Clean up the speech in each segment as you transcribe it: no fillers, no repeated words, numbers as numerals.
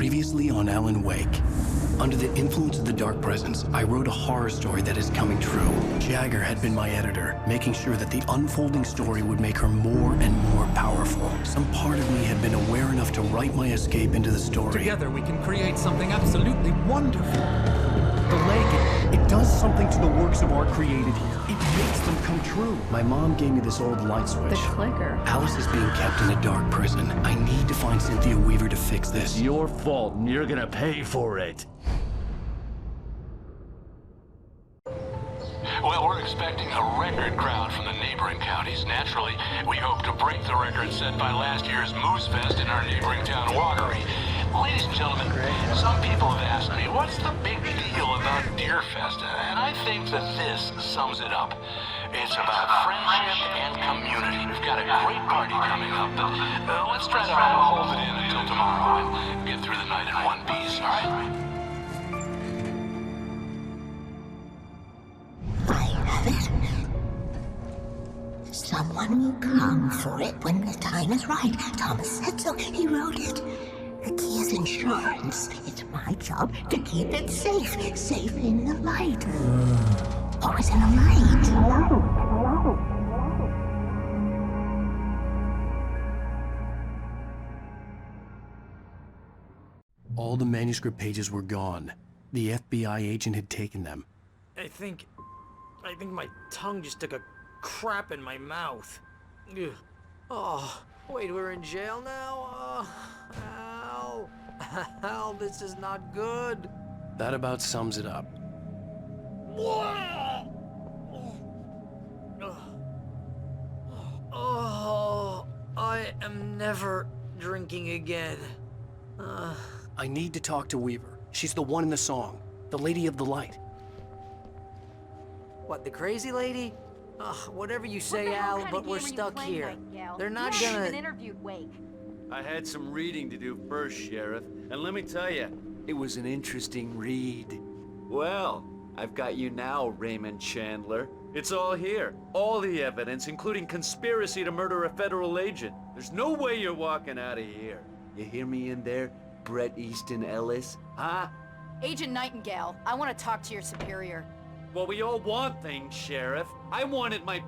Previously on Alan Wake. Under the influence of the dark presence, I wrote a horror story that is coming true. Jagger had been my editor, making sure that the unfolding story would make her more and more powerful. Some part of me had been aware enough to write my escape into the story. Together we can create something absolutely wonderful. The leg, it does something to the works of art created here. It makes them come true. My mom gave me this old light switch. The clicker. Alice is being kept in a dark prison. I need to find Cynthia Weaver to fix this. It's your fault, and you're gonna pay for it. Well, we're expecting a record crowd from the neighboring counties. Naturally, we hope to break the record set by last year's Moose Fest in our neighboring town, Watery. Ladies and gentlemen, some people have asked me, what's the big deal about Deer Festa? And I think that this sums it up. It's about friendship and community. We've got a great party coming up, but let's try to hold it in until tomorrow and get through the night in one piece, all right? Someone will come for it when the time is right. Thomas said so. He wrote it. The key is insurance. It's my job to keep it safe. Safe in the light. Always in the light. All the manuscript pages were gone. The FBI agent had taken them. I think my tongue just took a crap in my mouth. Ugh. Oh, wait, we're in jail now? Ow. Ow, this is not good. That about sums it up. Oh, I am never drinking again. I need to talk to Weaver. She's the one in the song. The Lady of the Light. What, the crazy lady? Whatever you say, Al, but we're stuck here. They're not gonna... interviewed Wake. I had some reading to do first, Sheriff, and let me tell you, it was an interesting read. Well, I've got you now, Raymond Chandler. It's all here. All the evidence, including conspiracy to murder a federal agent. There's no way you're walking out of here. You hear me in there, Bret Easton Ellis? Huh? Agent Nightingale, I want to talk to your superior. Well, we all want things, Sheriff. I wanted my...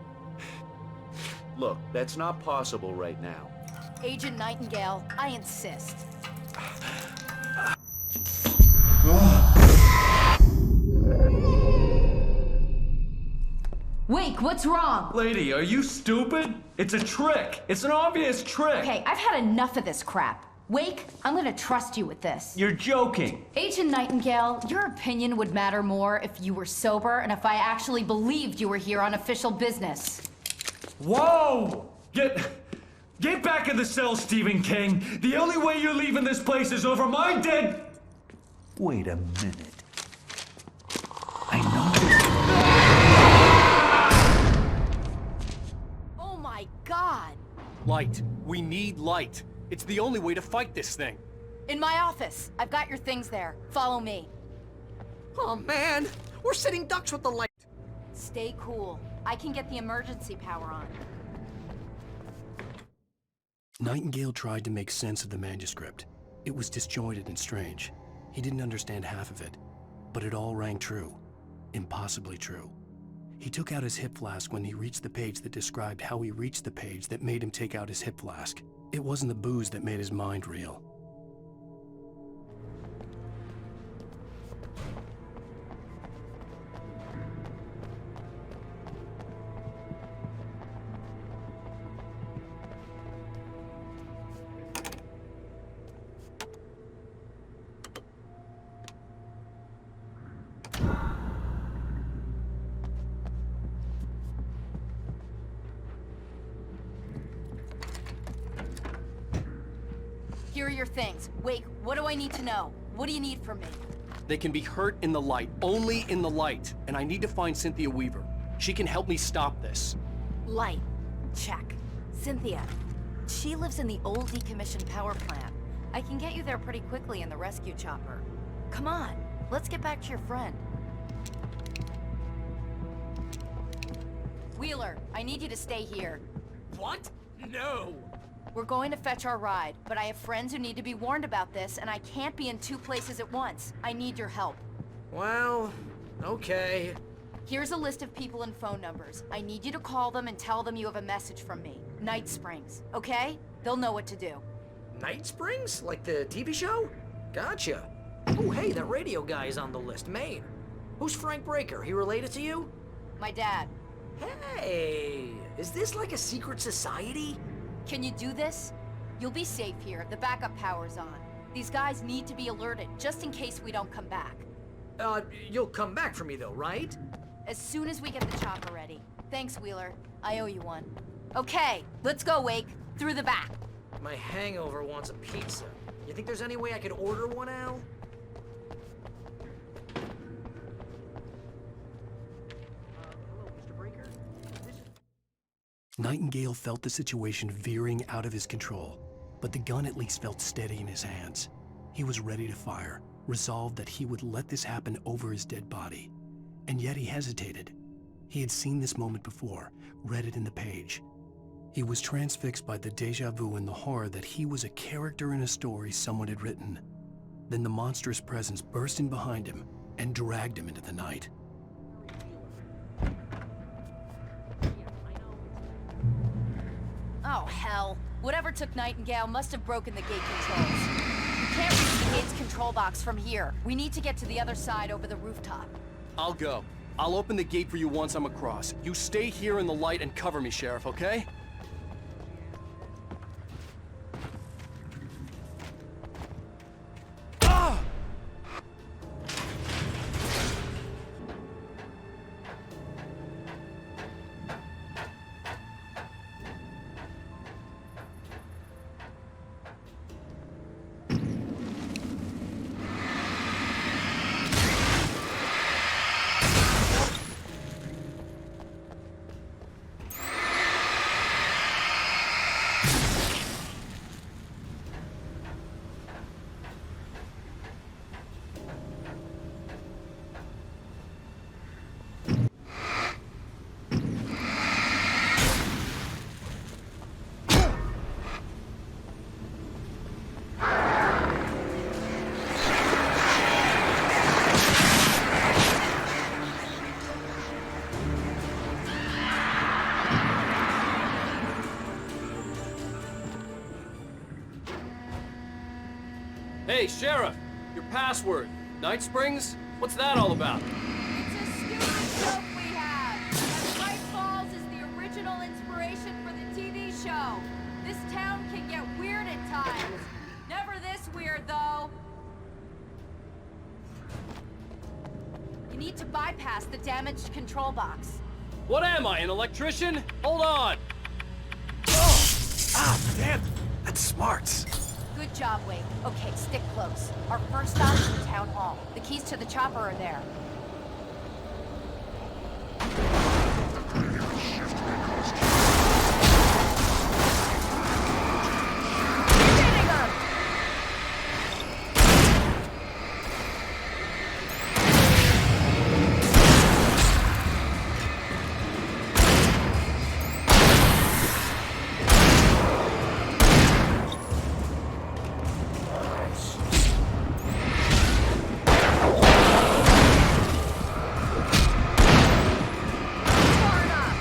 Look, that's not possible right now. Agent Nightingale, I insist. Wake, what's wrong? Lady, are you stupid? It's a trick. It's an obvious trick. Okay, I've had enough of this crap. Wake, I'm gonna trust you with this. You're joking. Agent Nightingale, your opinion would matter more if you were sober and if I actually believed you were here on official business. Whoa! Get back in the cell, Stephen King. The only way you're leaving this place is over my dead... Wait a minute. I know... Oh my God! Light. We need light. It's the only way to fight this thing. In my office. I've got your things there. Follow me. Oh man, we're sitting ducks with the light. Stay cool. I can get the emergency power on. Nightingale tried to make sense of the manuscript. It was disjointed and strange. He didn't understand half of it, but it all rang true. Impossibly true. He took out his hip flask when he reached the page that described how he reached the page that made him take out his hip flask. It wasn't the booze that made his mind reel. Here are your things. Wake, what do I need to know? What do you need from me? They can be hurt in the light, only in the light. And I need to find Cynthia Weaver. She can help me stop this. Light. Check. Cynthia. She lives in the old decommissioned power plant. I can get you there pretty quickly in the rescue chopper. Come on, let's get back to your friend. Wheeler, I need you to stay here. What? No. We're going to fetch our ride, but I have friends who need to be warned about this, and I can't be in two places at once. I need your help. Well, okay. Here's a list of people and phone numbers. I need you to call them and tell them you have a message from me. Night Springs, okay? They'll know what to do. Night Springs? Like the TV show? Gotcha. Oh, hey, that radio guy is on the list, Maine. Who's Frank Breaker? He related to you? My dad. Hey, is this like a secret society? Can you do this? You'll be safe here. The backup power's on. These guys need to be alerted, just in case we don't come back. You'll come back for me though, right? As soon as we get the chopper ready. Thanks, Wheeler. I owe you one. Okay, let's go, Wake. Through the back. My hangover wants a pizza. You think there's any way I could order one, Al? Hello, Mr. Breaker? Nightingale felt the situation veering out of his control, but the gun at least felt steady in his hands. He was ready to fire, resolved that he would let this happen over his dead body. And yet he hesitated. He had seen this moment before, read it in the page. He was transfixed by the déjà vu and the horror that he was a character in a story someone had written. Then the monstrous presence burst in behind him and dragged him into the night. Oh, hell. Whatever took Nightingale must have broken the gate controls. We can't reach the gate's control box from here. We need to get to the other side over the rooftop. I'll go. I'll open the gate for you once I'm across. You stay here in the light and cover me, Sheriff, okay? Hey, Sheriff! Your password. Night Springs? What's that all about? It's a stupid joke we have. And Bright Falls is the original inspiration for the TV show. This town can get weird at times. Never this weird, though. You need to bypass the damaged control box. What am I, an electrician? Hold on! Damn! That's smarts! Good job, Wake. Okay, stick close. Our first stop is the town hall. The keys to the chopper are there. Hitting her! Far enough.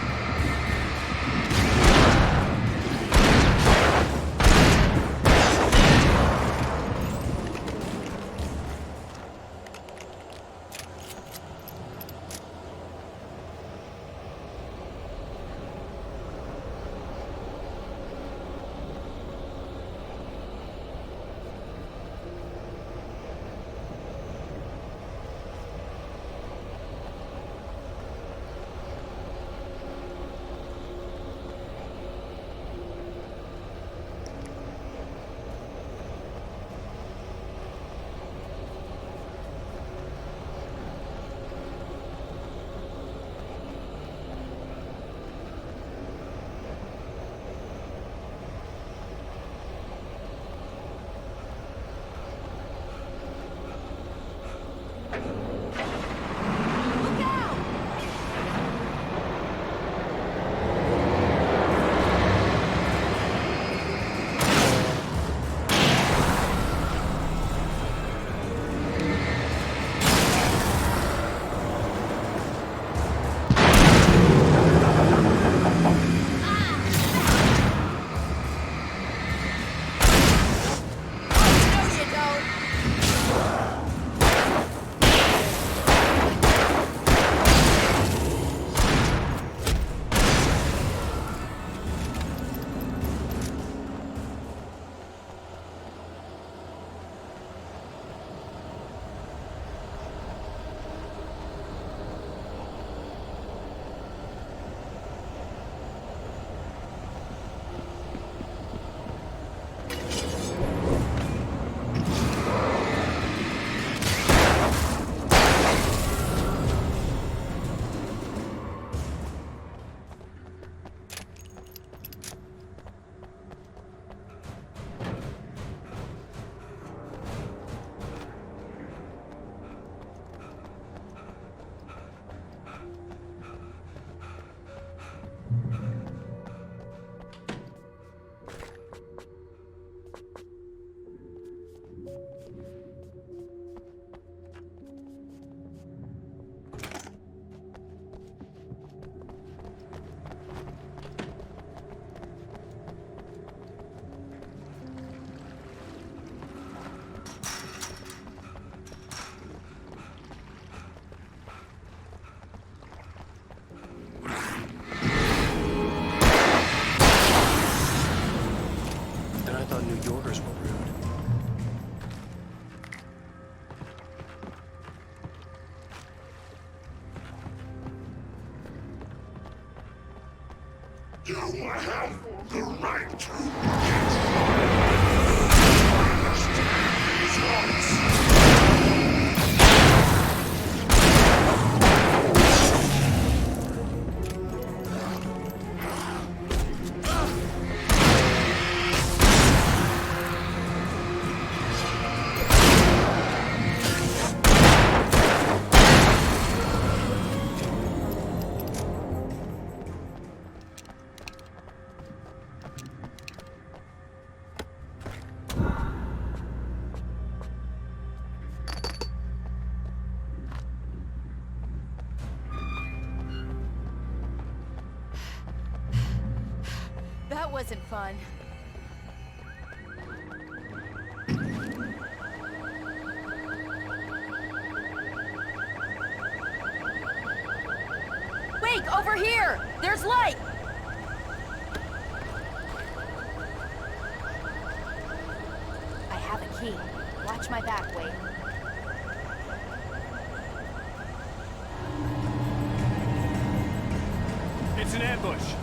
That wasn't fun. Wake, over here! There's light! I have a key. Watch my back, Wake. It's an ambush.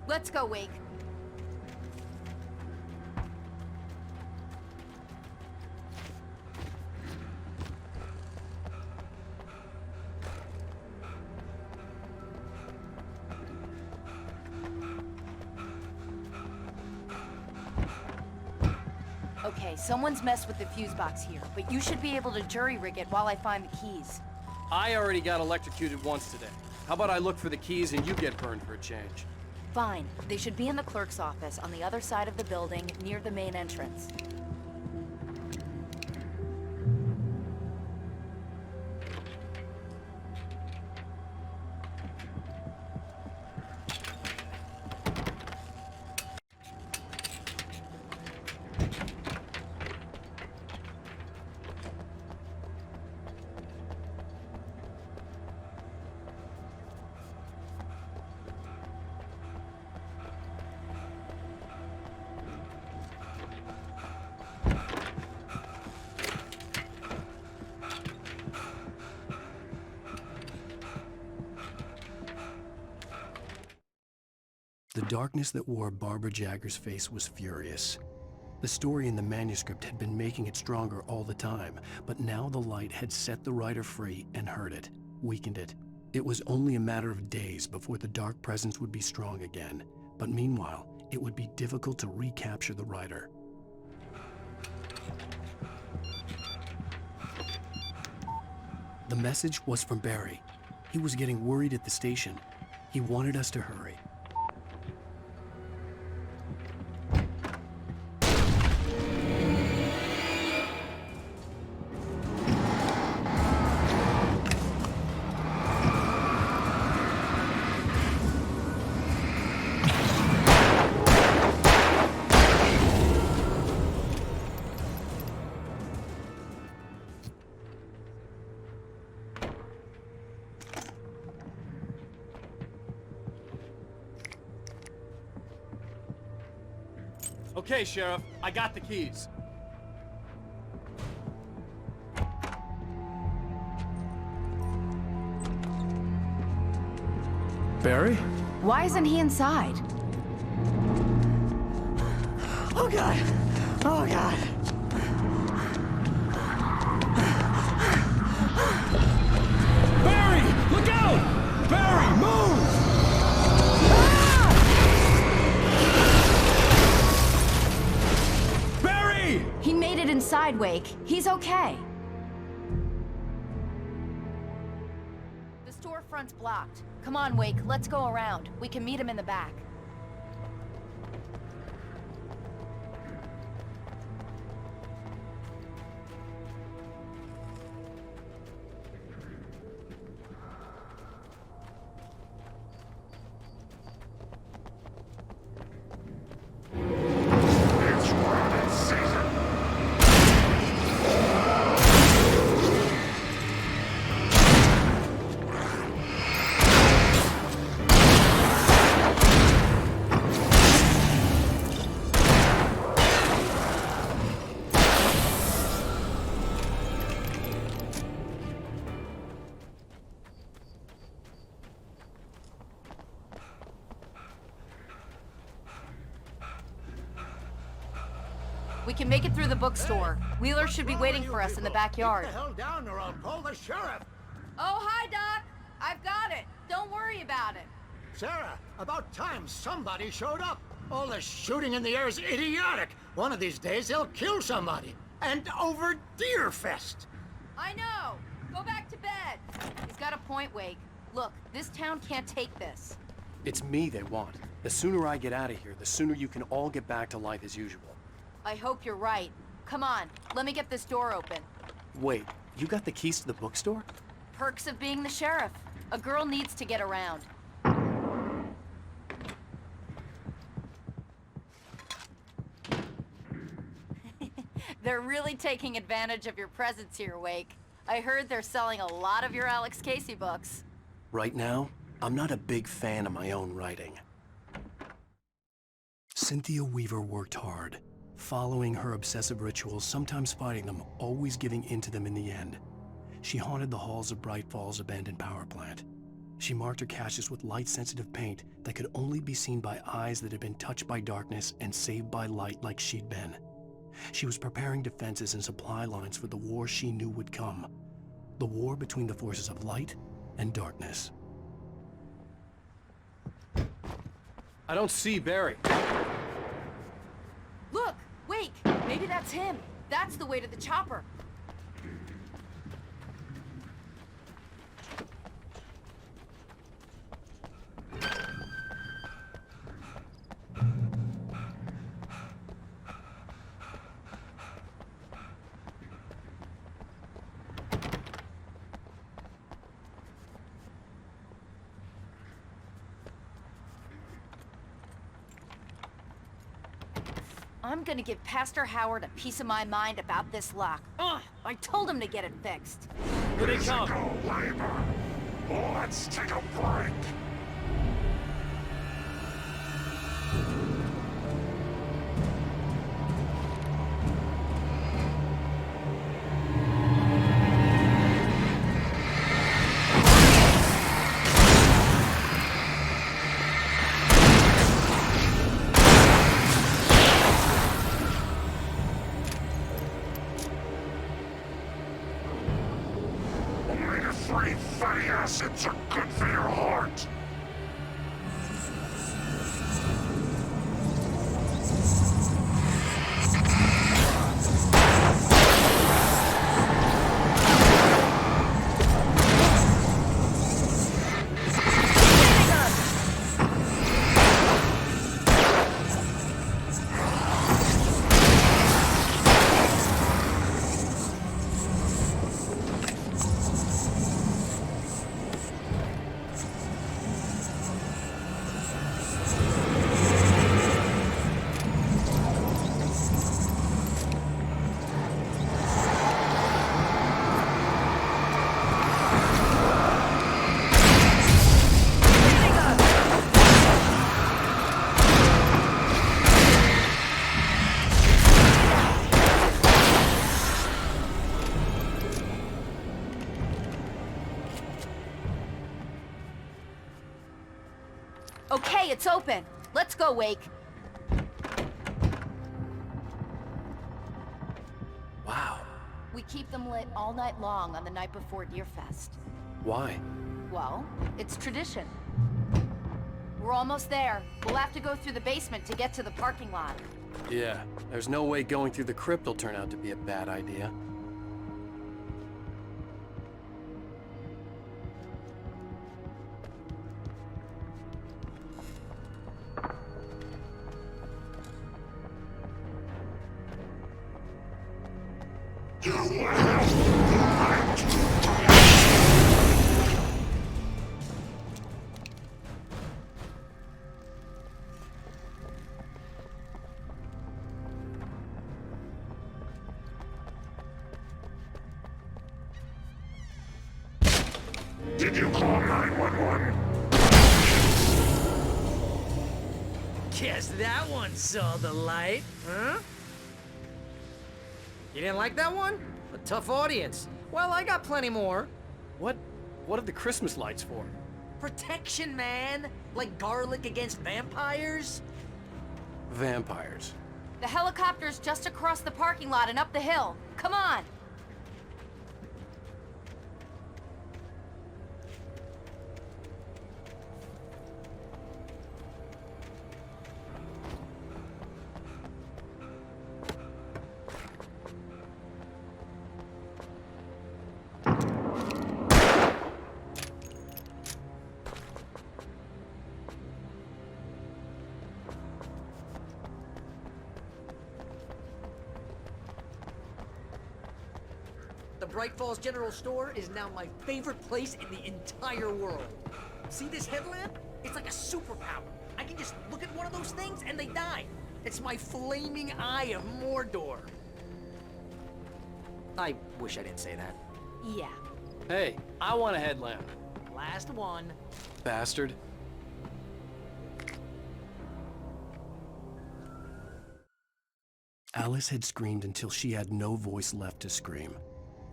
Let's go, Wake. Okay, someone's messed with the fuse box here, but you should be able to jury-rig it while I find the keys. I already got electrocuted once today. How about I look for the keys and you get burned for a change? Fine. They should be in the clerk's office on the other side of the building, near the main entrance. The darkness that wore Barbara Jagger's face was furious. The story in the manuscript had been making it stronger all the time, but now the light had set the writer free and hurt it, weakened it. It was only a matter of days before the dark presence would be strong again, but meanwhile, it would be difficult to recapture the writer. The message was from Barry. He was getting worried at the station. He wanted us to hurry. Okay, Sheriff, I got the keys. Barry? Why isn't he inside? Oh God! Oh God! Barry! Look out! Barry, move! Barry! He made it inside, Wake. He's okay. The storefront's blocked. Come on, Wake, let's go around. We can meet him in the back. We can make it through the bookstore. Wheeler should be waiting for us in the backyard. Get the hell down or I'll call the sheriff. Oh, hi, Doc. I've got it. Don't worry about it. Sarah, about time somebody showed up. All this shooting in the air is idiotic. One of these days they'll kill somebody. And over Deerfest. I know. Go back to bed. He's got a point, Wake. Look, this town can't take this. It's me they want. The sooner I get out of here, the sooner you can all get back to life as usual. I hope you're right. Come on, let me get this door open. Wait, you got the keys to the bookstore? Perks of being the sheriff. A girl needs to get around. They're really taking advantage of your presence here, Wake. I heard they're selling a lot of your Alex Casey books. Right now, I'm not a big fan of my own writing. Cynthia Weaver worked hard, following her obsessive rituals, sometimes fighting them, always giving in to them in the end. She haunted the halls of Bright Falls' abandoned power plant. She marked her caches with light-sensitive paint that could only be seen by eyes that had been touched by darkness and saved by light like she'd been. She was preparing defenses and supply lines for the war she knew would come. The war between the forces of light and darkness. I don't see Barry. Look! Wake! Maybe that's him. That's the way to the chopper. I'm gonna give Pastor Howard a piece of my mind about this lock. Ugh! I told him to get it fixed. Here they come. labor. Let's take a break. Omega-3 fatty acids are good for your heart. Okay, it's open. Let's go, Wake. Wow. We keep them lit all night long on the night before Deerfest. Why? Well, it's tradition. We're almost there. We'll have to go through the basement to get to the parking lot. Yeah, there's no way going through the crypt will turn out to be a bad idea. Did you call 911? Guess that one saw the light, huh? You didn't like that one? A tough audience. Well, I got plenty more. What are the Christmas lights for? Protection, man! Like garlic against vampires? Vampires. The helicopter's just across the parking lot and up the hill. Come on! The Bright Falls General Store is now my favorite place in the entire world. See this headlamp? It's like a superpower. I can just look at one of those things and they die. It's my flaming eye of Mordor. I wish I didn't say that. Yeah. Hey, I want a headlamp. Last one. Bastard. Alice had screamed until she had no voice left to scream.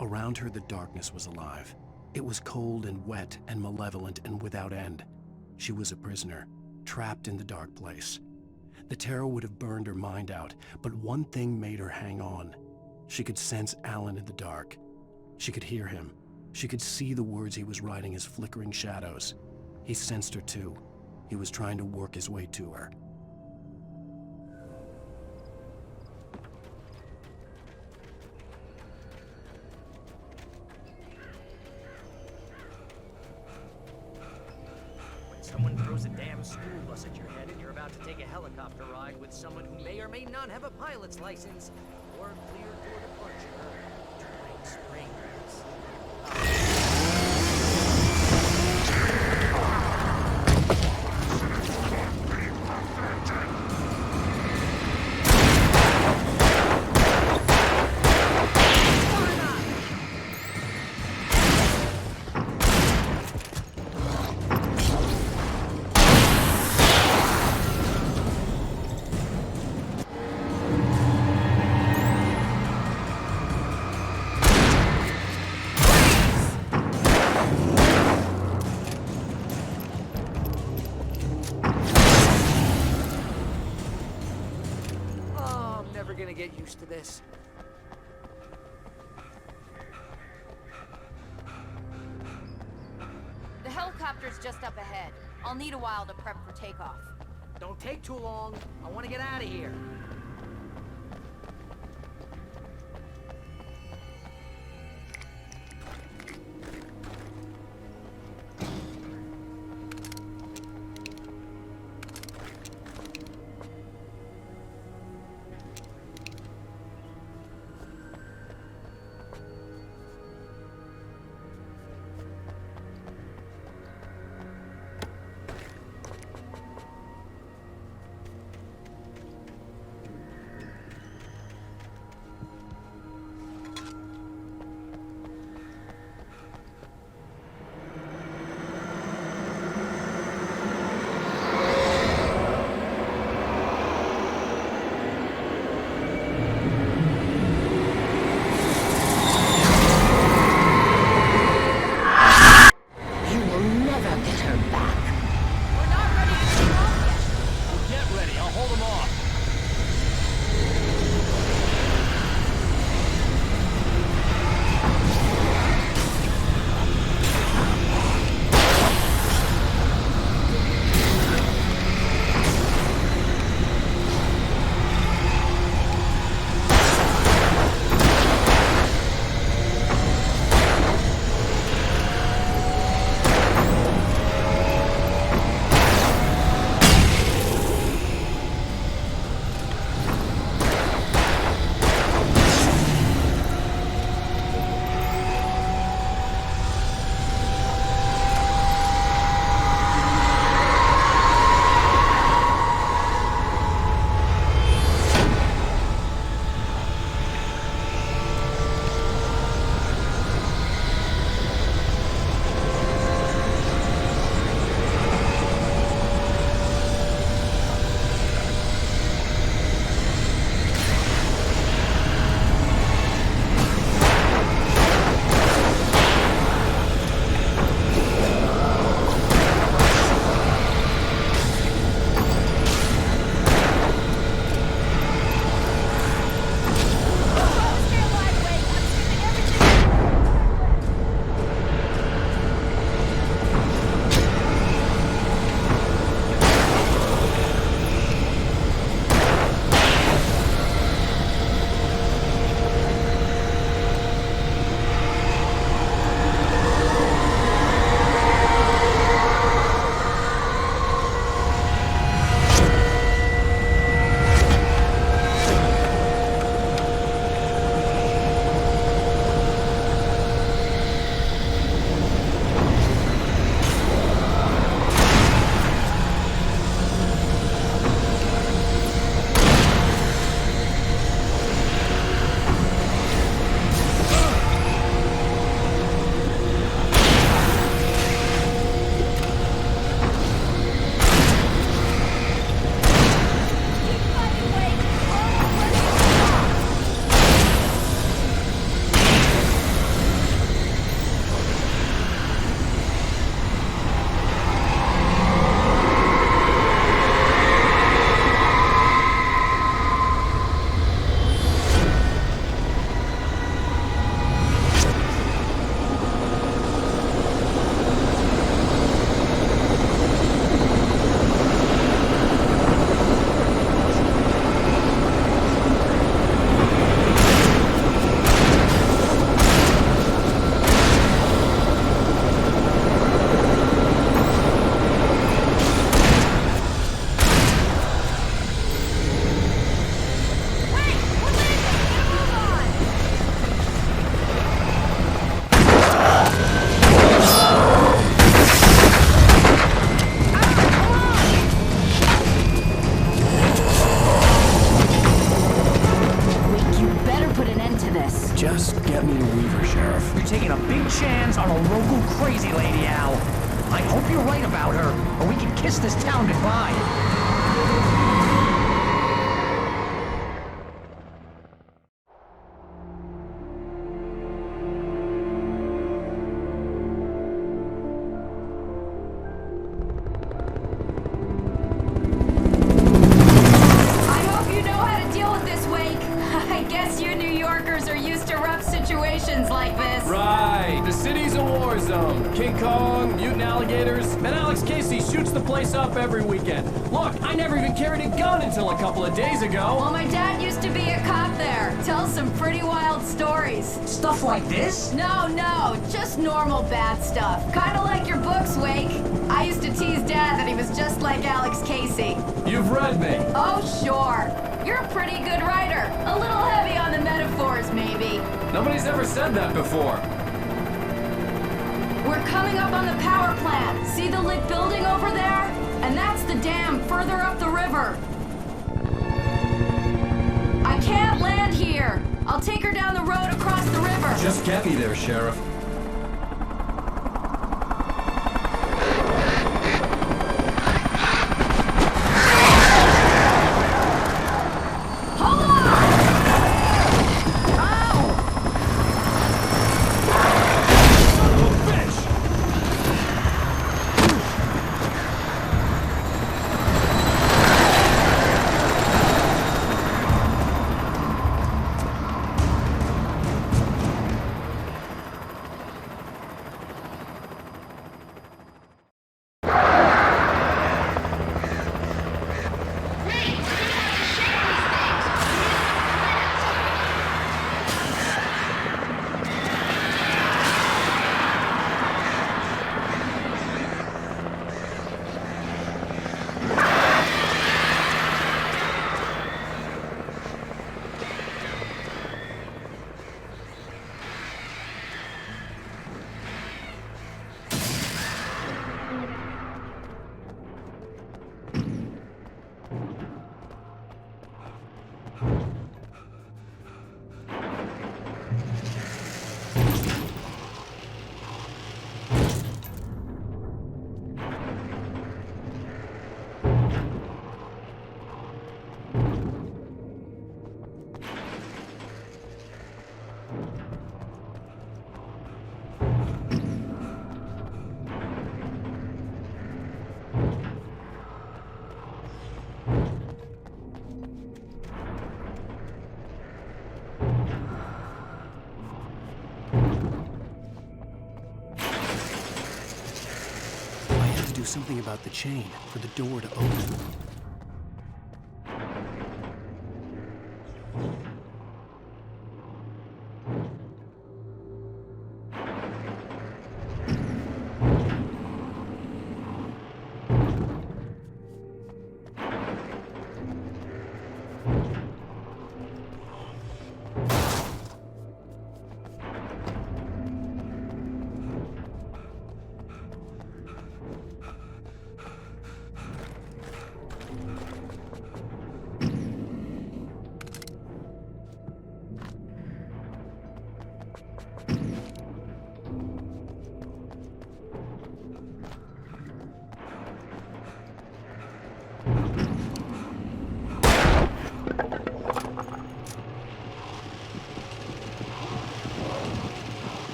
Around her, the darkness was alive. It was cold and wet and malevolent and without end. She was a prisoner, trapped in the dark place. The terror would have burned her mind out, but one thing made her hang on. She could sense Alan in the dark. She could hear him. She could see the words he was writing as flickering shadows. He sensed her too. He was trying to work his way to her. Someone throws a damn school bus at your head and you're about to take a helicopter ride with someone who may or may not have a pilot's license or clear for departure to Lake Springs. Gonna get used to this. The helicopter's just up ahead. I'll need a while to prep for takeoff. Don't take too long. I want to get out of here. to write about her, or we can kiss this town goodbye. I hope you know how to deal with this, Wake. I guess you New Yorkers are used to rough situations like this. Right. The city's a war zone. King Kong, mutant alligators, and Alex Casey shoots the place up every weekend. Look, I never even carried a gun until a couple of days ago. Well, my dad used to be a cop there. Tells some pretty wild stories. Stuff like this? No, just normal bad stuff. Kinda like your books, Wake. I used to tease Dad that he was just like Alex Casey. You've read me. Oh, sure. You're a pretty good writer. A little heavy on the metaphors, maybe. Nobody's ever said that before. We're coming up on the power plant. See the lit building over there? And that's the dam further up the river. I can't land here. I'll take her down the road across the river. Just get me there, Sheriff. Hold on! Do something about the chain for the door to open.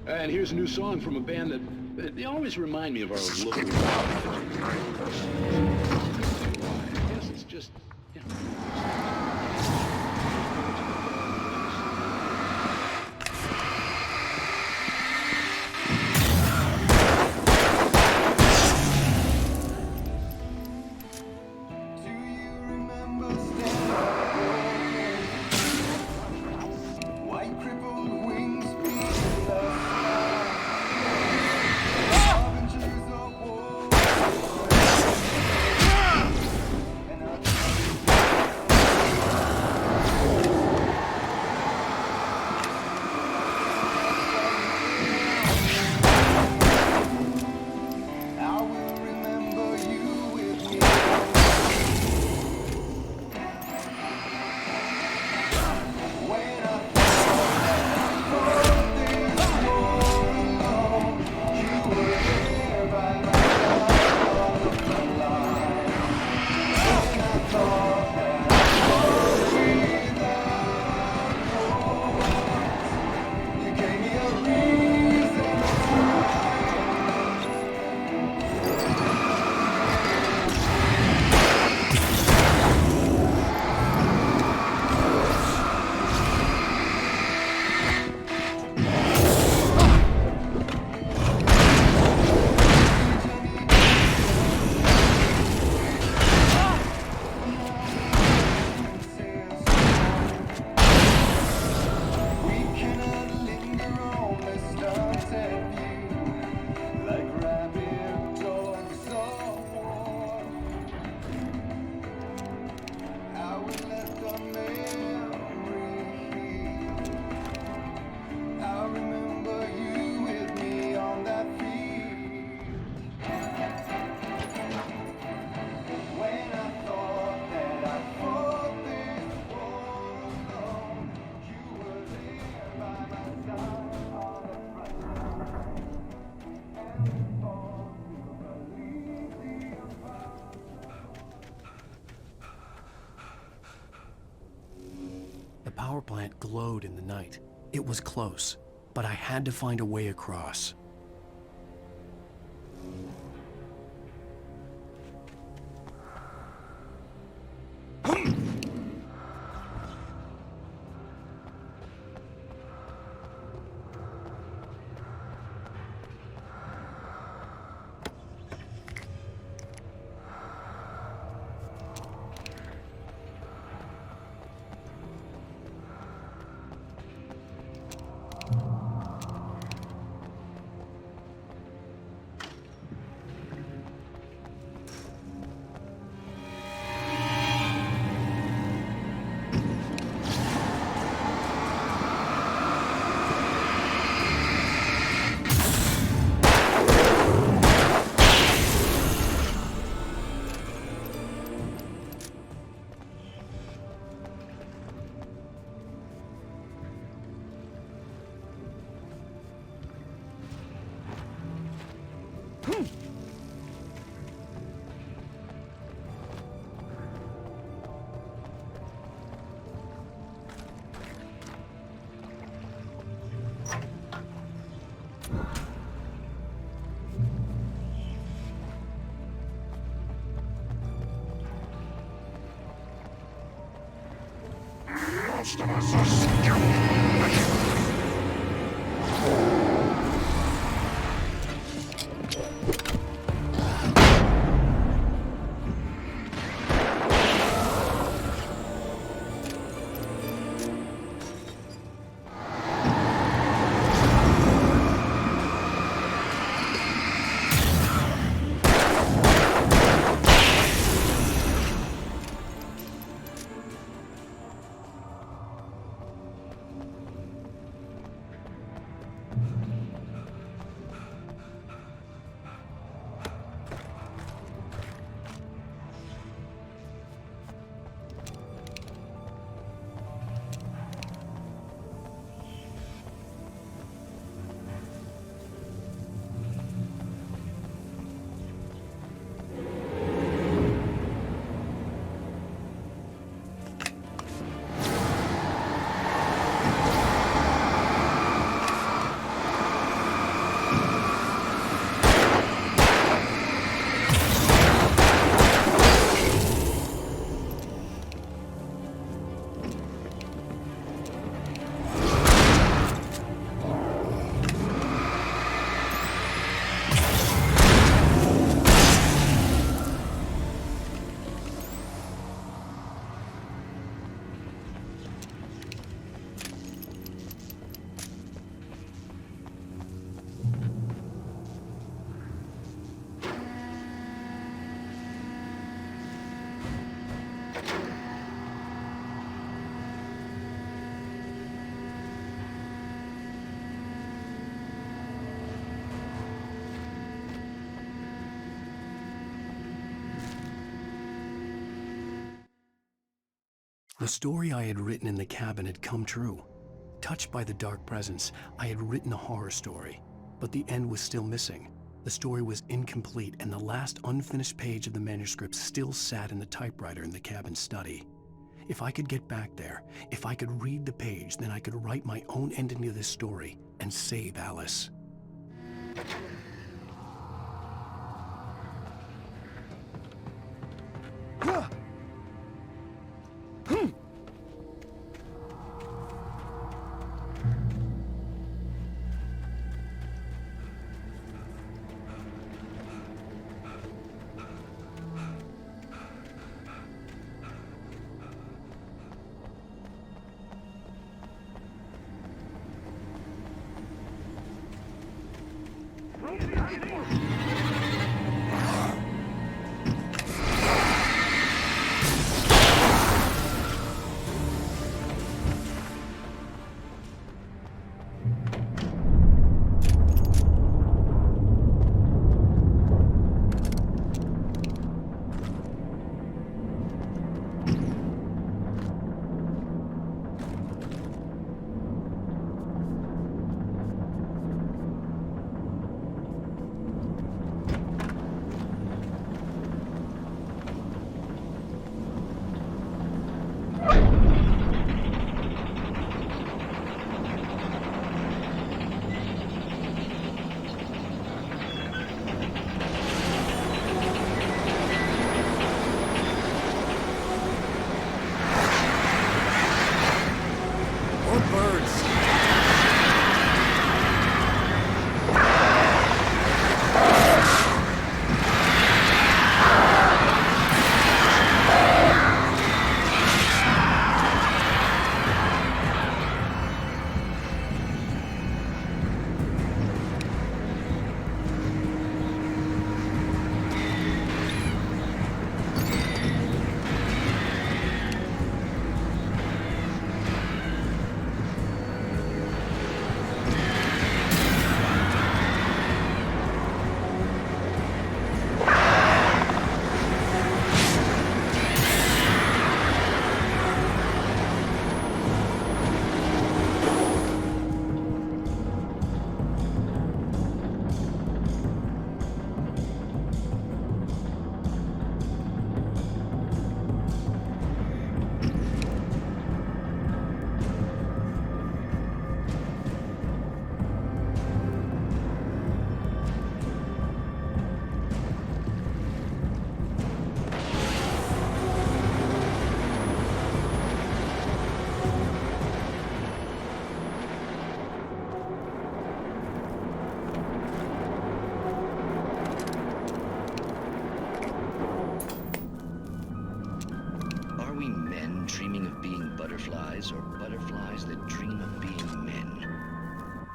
And here's a new song from a band that they always remind me of our local rock. I guess it's just, you know. power plant glowed in the night. It was close, but I had to find a way across. Most of us are stupid. The story I had written in the cabin had come true. Touched by the dark presence, I had written a horror story, but the end was still missing. The story was incomplete, and the last unfinished page of the manuscript still sat in the typewriter in the cabin study. If I could get back there, if I could read the page, then I could write my own ending to this story and save Alice.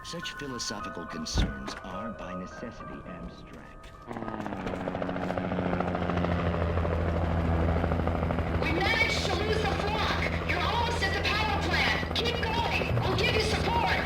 Such philosophical concerns are by necessity abstract. We managed to lose the flock. You're almost at the power plant. Keep going. We'll give you support.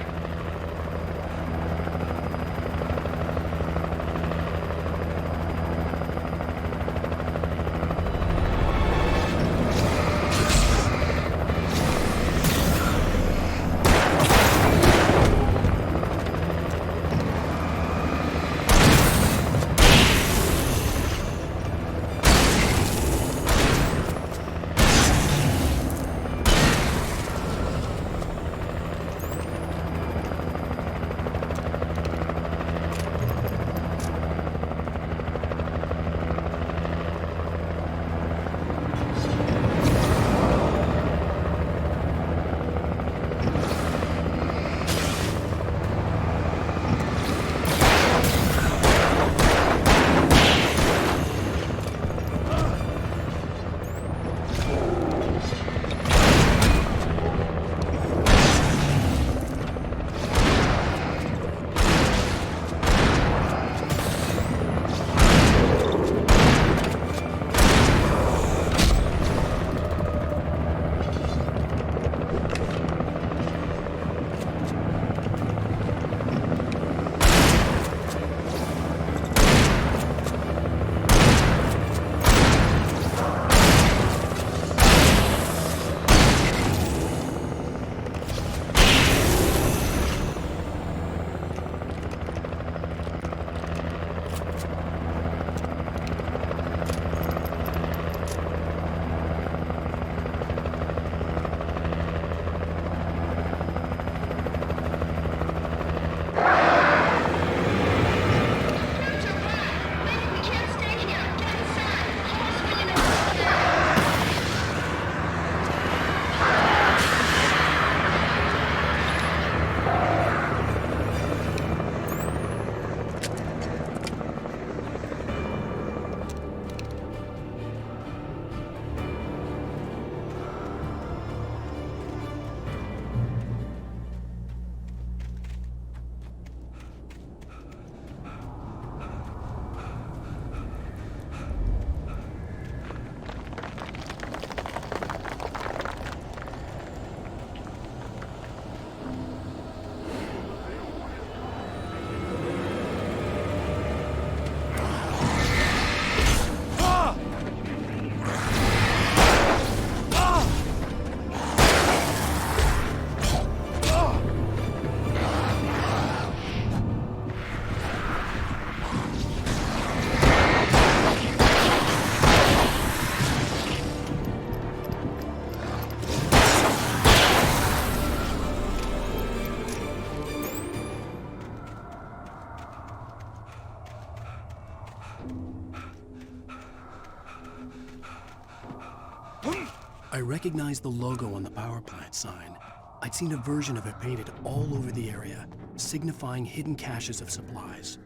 I recognized the logo on the power plant sign. I'd seen a version of it painted all over the area, signifying hidden caches of supplies.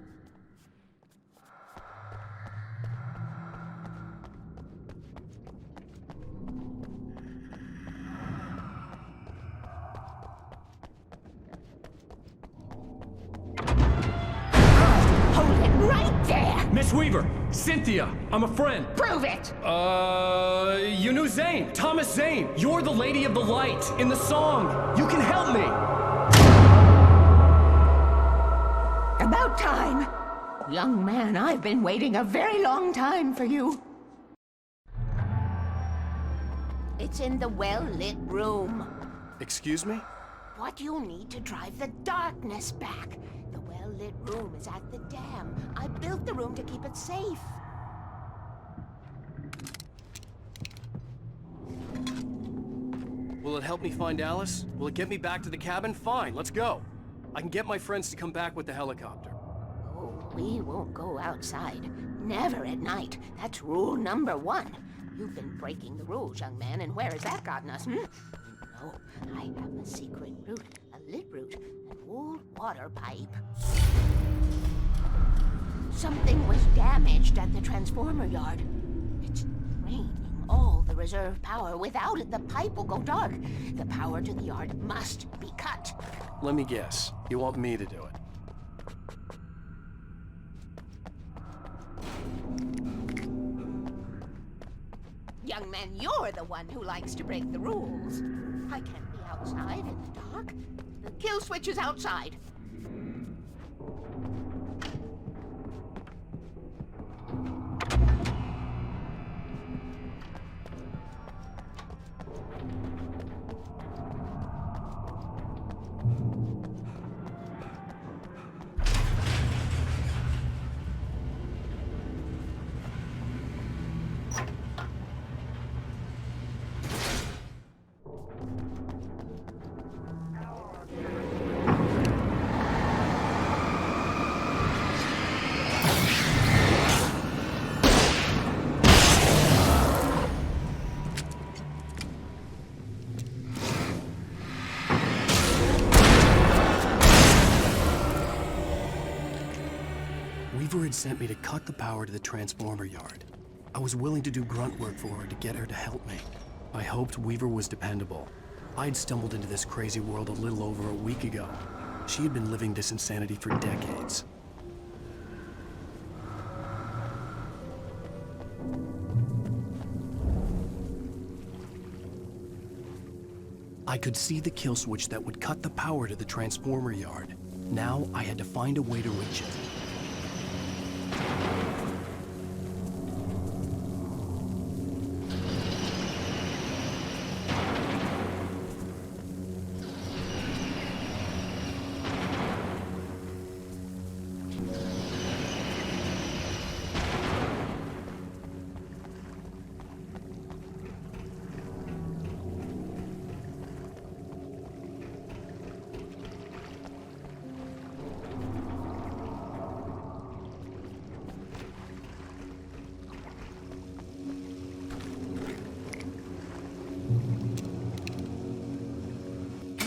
Hold it right there! Miss Weaver, Cynthia, I'm a friend. Prove it! You knew Zane, Thomas Zane. You're the Lady of the Light in the song. You can help me. About time. Young man, I've been waiting a very long time for you. It's in the well-lit room. Excuse me? What you need to drive the darkness back. The well-lit room is at the dam. I built the room to keep it safe. Will it help me find Alice? Will it get me back to the cabin? Fine, let's go. I can get my friends to come back with the helicopter. Oh, we won't go outside. Never at night. That's rule number 1. You've been breaking the rules, young man, and where has that gotten us, No, I have a secret route, a lit route, an old water pipe. Something was damaged at the transformer yard. It's draining all the reserve power. Without it, the pipe will go dark. The power to the yard must be cut. Let me guess. You want me to do it? Young man, you're the one who likes to break the rules. I can't be outside in the dark. The kill switch is outside. Weaver had sent me to cut the power to the transformer yard. I was willing to do grunt work for her to get her to help me. I hoped Weaver was dependable. I'd stumbled into this crazy world a little over a week ago. She had been living this insanity for decades. I could see the kill switch that would cut the power to the transformer yard. Now I had to find a way to reach it.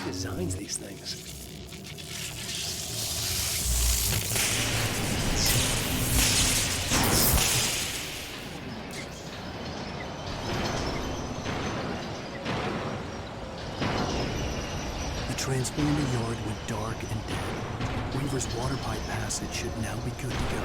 Designs these things. The transformer yard went dark and dead. Weaver's water pipe passage should now be good to go.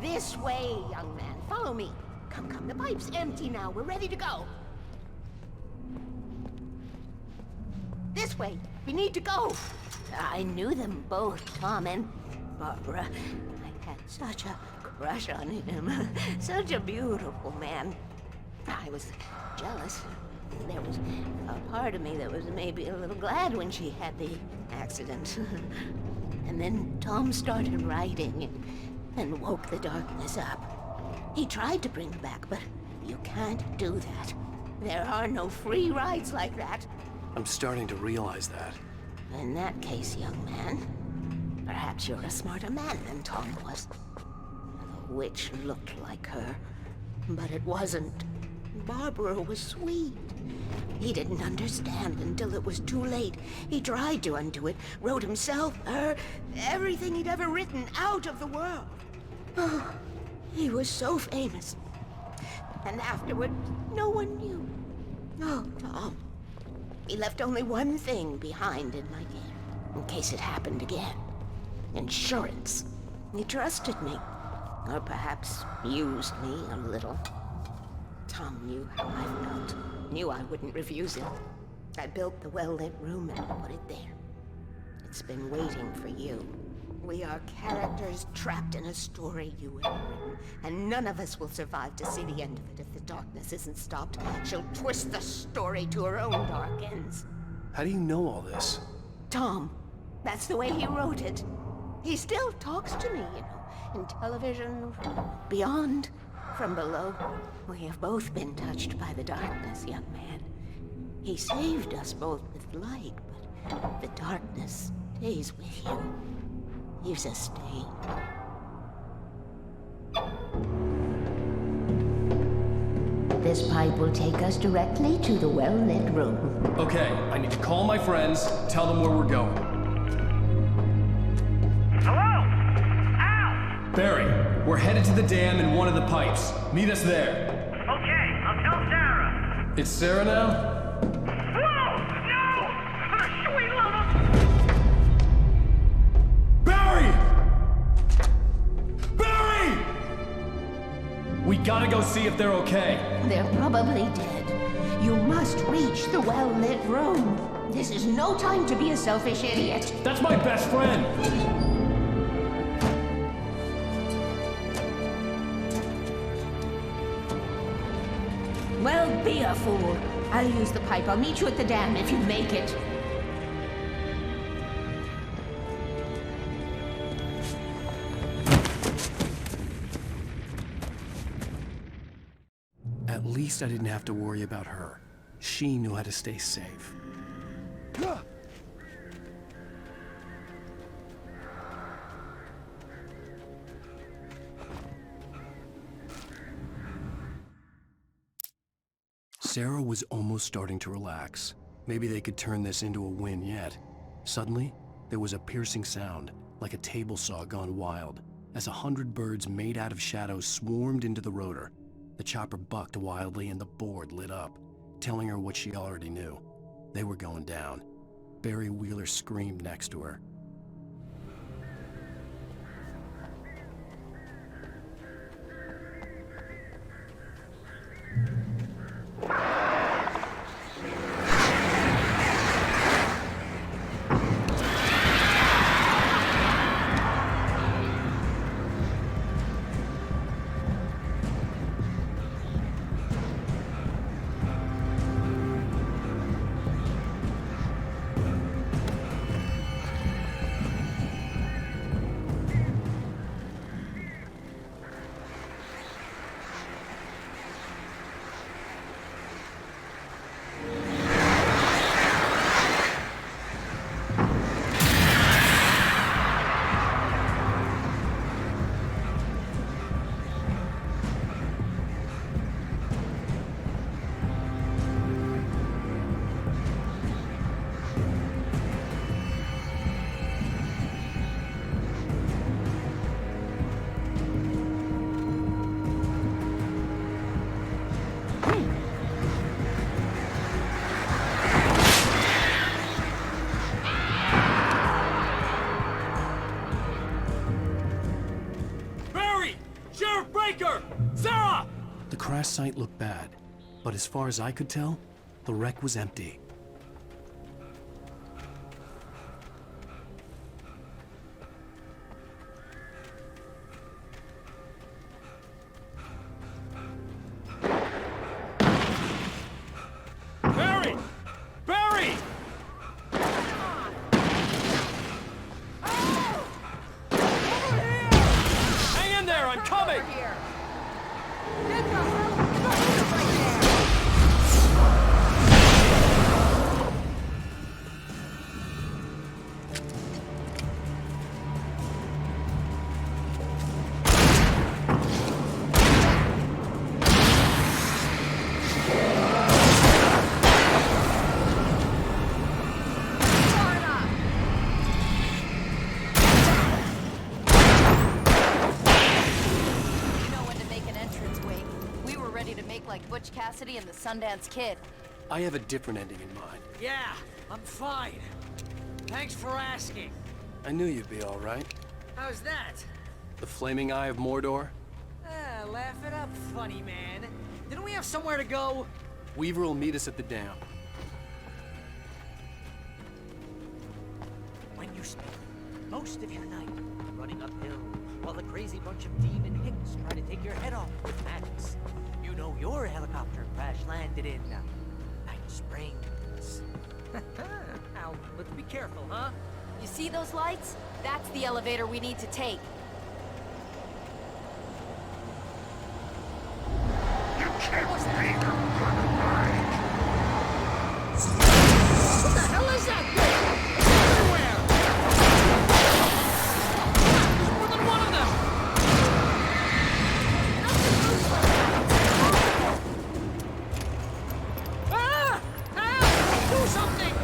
This way, young man. Follow me. Come, come. The pipe's empty now. We're ready to go. This way. We need to go. I knew them both, Tom and Barbara. I had such a crush on him. Such a beautiful man. I was jealous. There was a part of me that was maybe a little glad when she had the accident. And then Tom started writing and woke the darkness up. He tried to bring her back, but you can't do that. There are no free rides like that. I'm starting to realize that. In that case, young man, perhaps you're a smarter man than Tom was. The witch looked like her, but it wasn't. Barbara was sweet. He didn't understand until it was too late. He tried to undo it, wrote himself, her, everything he'd ever written out of the world. Oh, he was so famous. And afterward, no one knew. Oh, Tom. He left only one thing behind in my game. in case it happened again. Insurance. He trusted me. Or perhaps used me a little. Tom knew how I felt. Knew I wouldn't refuse him. I built the well-lit room and put it there. It's been waiting for you. We are characters trapped in a story you have written, and none of us will survive to see the end of it if the darkness isn't stopped. She'll twist the story to her own dark ends. How do you know all this? Tom, that's the way he wrote it. He still talks to me, you know, in television, beyond, from below. We have both been touched by the darkness, young man. He saved us both with light, but the darkness stays with you. Leaves a stain. This pipe will take us directly to the well-lit room. Okay, I need to call my friends, tell them where we're going. Hello? Al! Barry, we're headed to the dam in one of the pipes. Meet us there. Okay, I'll tell Sarah. It's Sarah now? Whoa! No! For the sweet love of... Barry! Barry! We gotta go see if they're okay. They're probably dead. You must reach the well-lit room. This is no time to be a selfish idiot. That's my best friend! Well, be a fool. I'll use the pipe. I'll meet you at the dam if you make it. At least I didn't have to worry about her. She knew how to stay safe. Sarah was almost starting to relax. Maybe they could turn this into a win yet. Suddenly, there was a piercing sound, like a table saw gone wild, as 100 birds made out of shadows swarmed into the rotor. The chopper bucked wildly and the board lit up, telling her what she already knew. They were going down. Barry Wheeler screamed next to her. Sarah! The crash site looked bad, but as far as I could tell, the wreck was empty. Barry! Barry! Hang in there, I'm coming! Like Butch Cassidy and the Sundance Kid. I have a different ending in mind. Yeah, I'm fine. Thanks for asking. I knew you'd be all right. How's that? The flaming eye of Mordor? Laugh it up, funny man. Didn't we have somewhere to go? Weaver will meet us at the dam. When you spend most of your night running uphill while the crazy bunch of demon hicks try to take your head off with magics, you know your helicopter crash landed in Night Springs. Now, let's be careful, huh? You see those lights? That's the elevator we need to take. You can't beat a good ride. What the hell is that thing? It's everywhere! There's more than one of them! Ah! Help! Do something!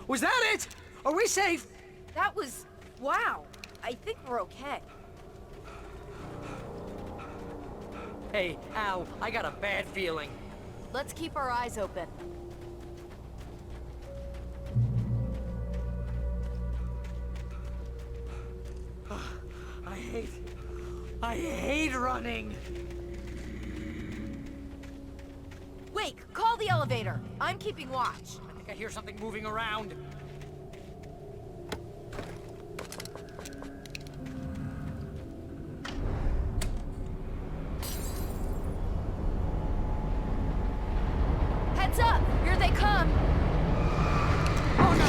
Was that it? Are we safe? That was... wow. I think we're okay. Hey, Al, I got a bad feeling. Let's keep our eyes open. I hate running. Wake, call the elevator. I'm keeping watch. I think I hear something moving around. Heads up! Here they come! Oh no!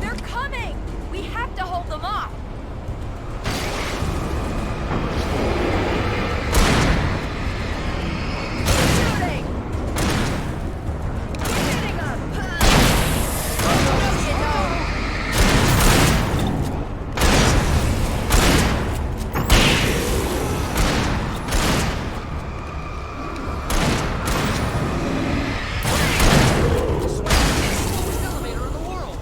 They're coming! We have to hold them off! Shooting! We're hitting them! You know. Slowest elevator in the world.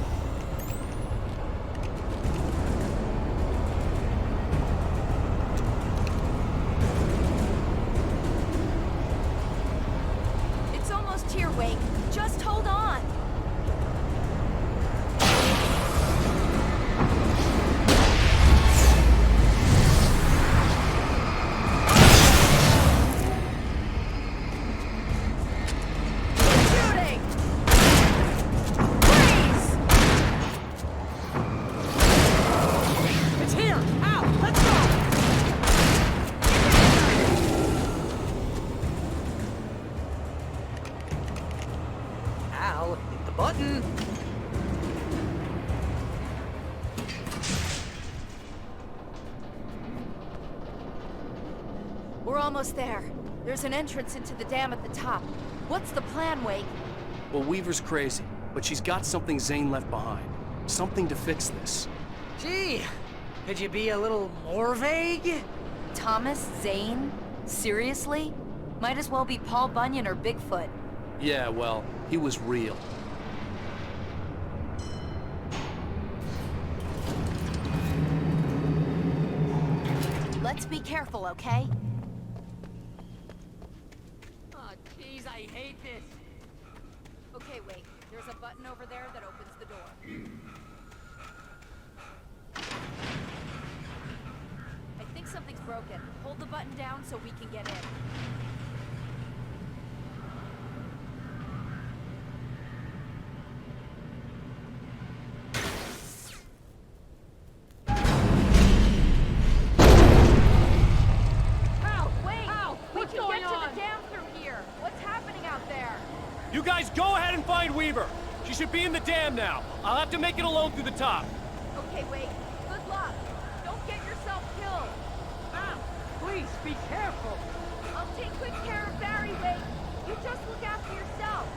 It's almost here, Wake. Just hold on. Shooting! Freeze! It's here! Al, let's go! Al, hit the button. We're almost there. There's an entrance into the dam at the top. What's the plan, Wake? Well, Weaver's crazy, but she's got something Zane left behind. Something to fix this. Gee, could you be a little more vague? Thomas Zane? Seriously? Might as well be Paul Bunyan or Bigfoot. Yeah, well, he was real. Let's be careful, okay? Oh, jeez, I hate this. Okay, Wake. There's a button over there that opens the door. I think something's broken. Hold the button down so we can get in. Al, Wait! Al, We what's can going get to on? the dam through here! What's happening out there? You guys go ahead and find Weaver. She should be in the dam now. I'll have to make it alone through the top. Okay, Wake. Good luck. Don't get yourself killed. Al, please be careful. I'll take good care of Barry, Wake. You just look after yourself.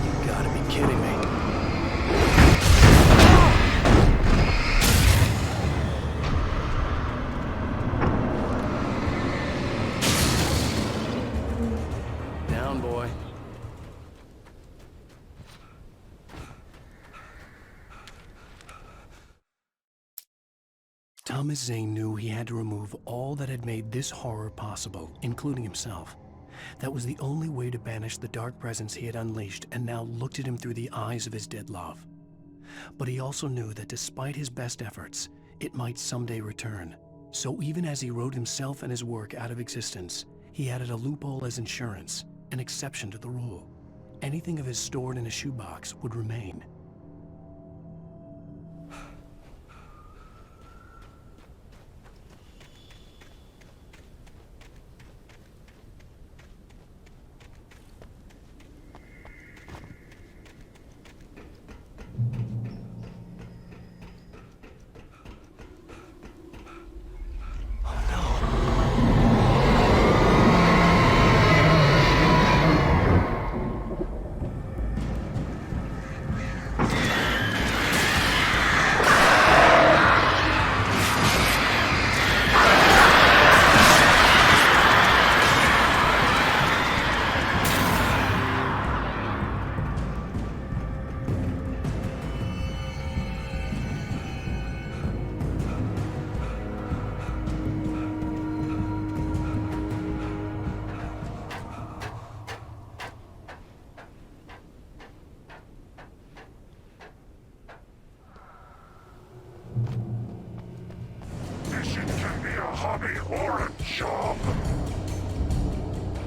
You gotta be kidding me. Down, boy. Thomas Zane knew he had to remove all that had made this horror possible, including himself. That was the only way to banish the dark presence he had unleashed and now looked at him through the eyes of his dead love. But he also knew that despite his best efforts, it might someday return. So even as he wrote himself and his work out of existence, he added a loophole as insurance, an exception to the rule. Anything of his stored in a shoebox would remain.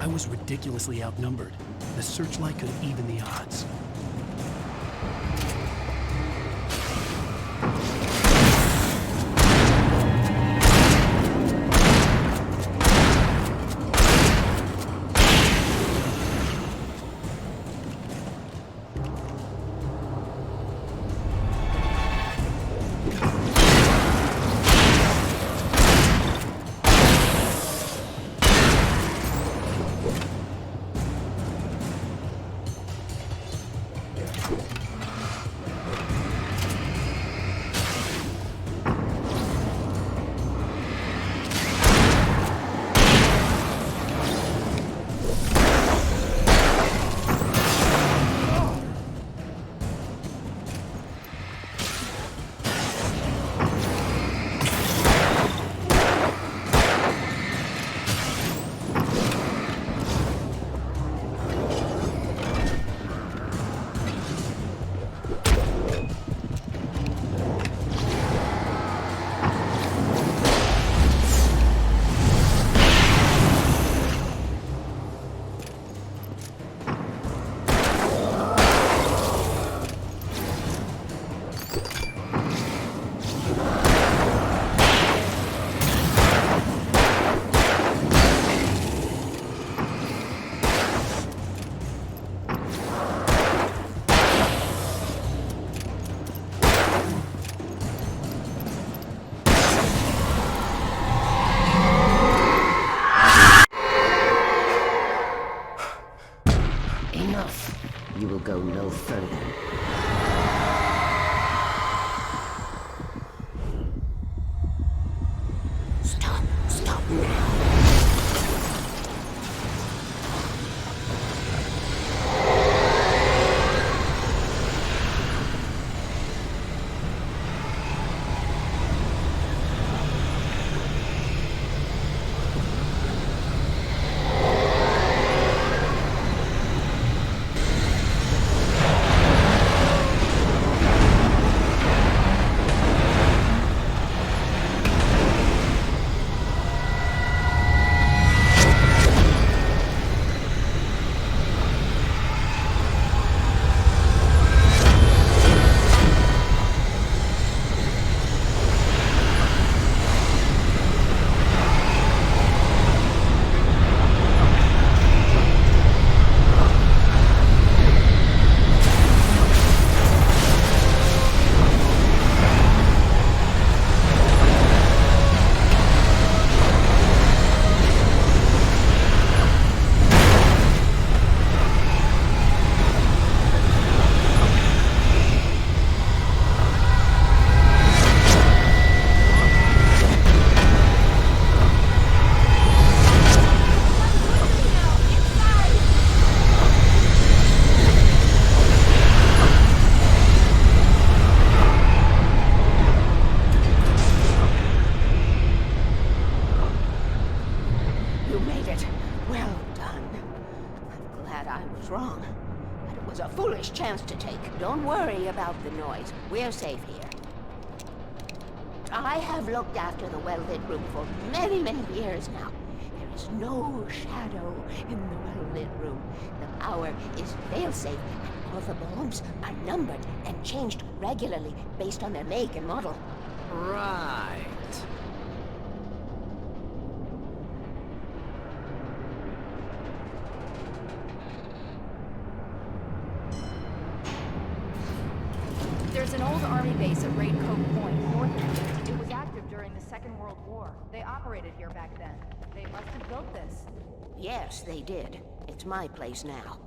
I was ridiculously outnumbered. The searchlight could even the odds. chance to take. Don't worry about the noise. We're safe here. I have looked after the well-lit room for many, many years now. There is no shadow in the well-lit room. The power is fail-safe, and all the bulbs are numbered and changed regularly based on their make and model. Right. There's an old army base at Raincoat Point, north of here. It was active during the Second World War. They operated here back then. They must have built this. Yes, they did. It's my place now.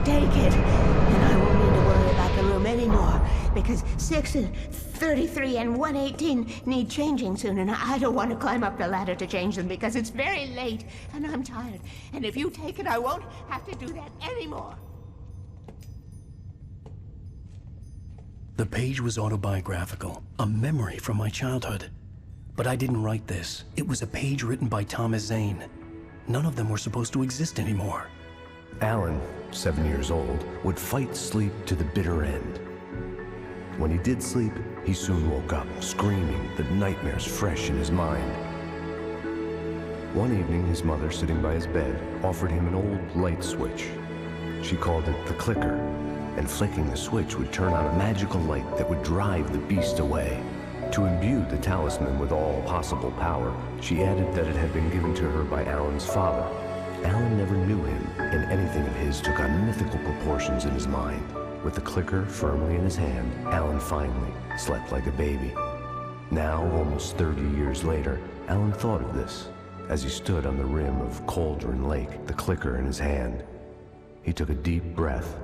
Take it, and I won't need to worry about the room anymore, because 6 and 33 and 118 need changing soon, and I don't want to climb up the ladder to change them because it's very late, and I'm tired. And if you take it, I won't have to do that anymore. The page was autobiographical, a memory from my childhood. But I didn't write this. It was a page written by Thomas Zane. None of them were supposed to exist anymore. Alan, 7 years old, would fight sleep to the bitter end. When he did sleep, he soon woke up, screaming, the nightmares fresh in his mind. One evening, his mother, sitting by his bed, offered him an old light switch. She called it the clicker, and flicking the switch would turn on a magical light that would drive the beast away. To imbue the talisman with all possible power, she added that it had been given to her by Alan's father. Alan never knew him, and anything of his took on mythical proportions in his mind. With the clicker firmly in his hand, Alan finally slept like a baby. Now, almost 30 years later, Alan thought of this as he stood on the rim of Cauldron Lake, the clicker in his hand. He took a deep breath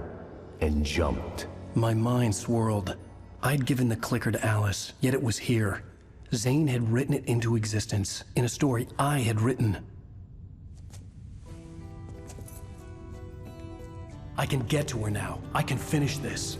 and jumped. My mind swirled. I'd given the clicker to Alice, yet it was here. Zane had written it into existence, in a story I had written. I can get to her now. I can finish this.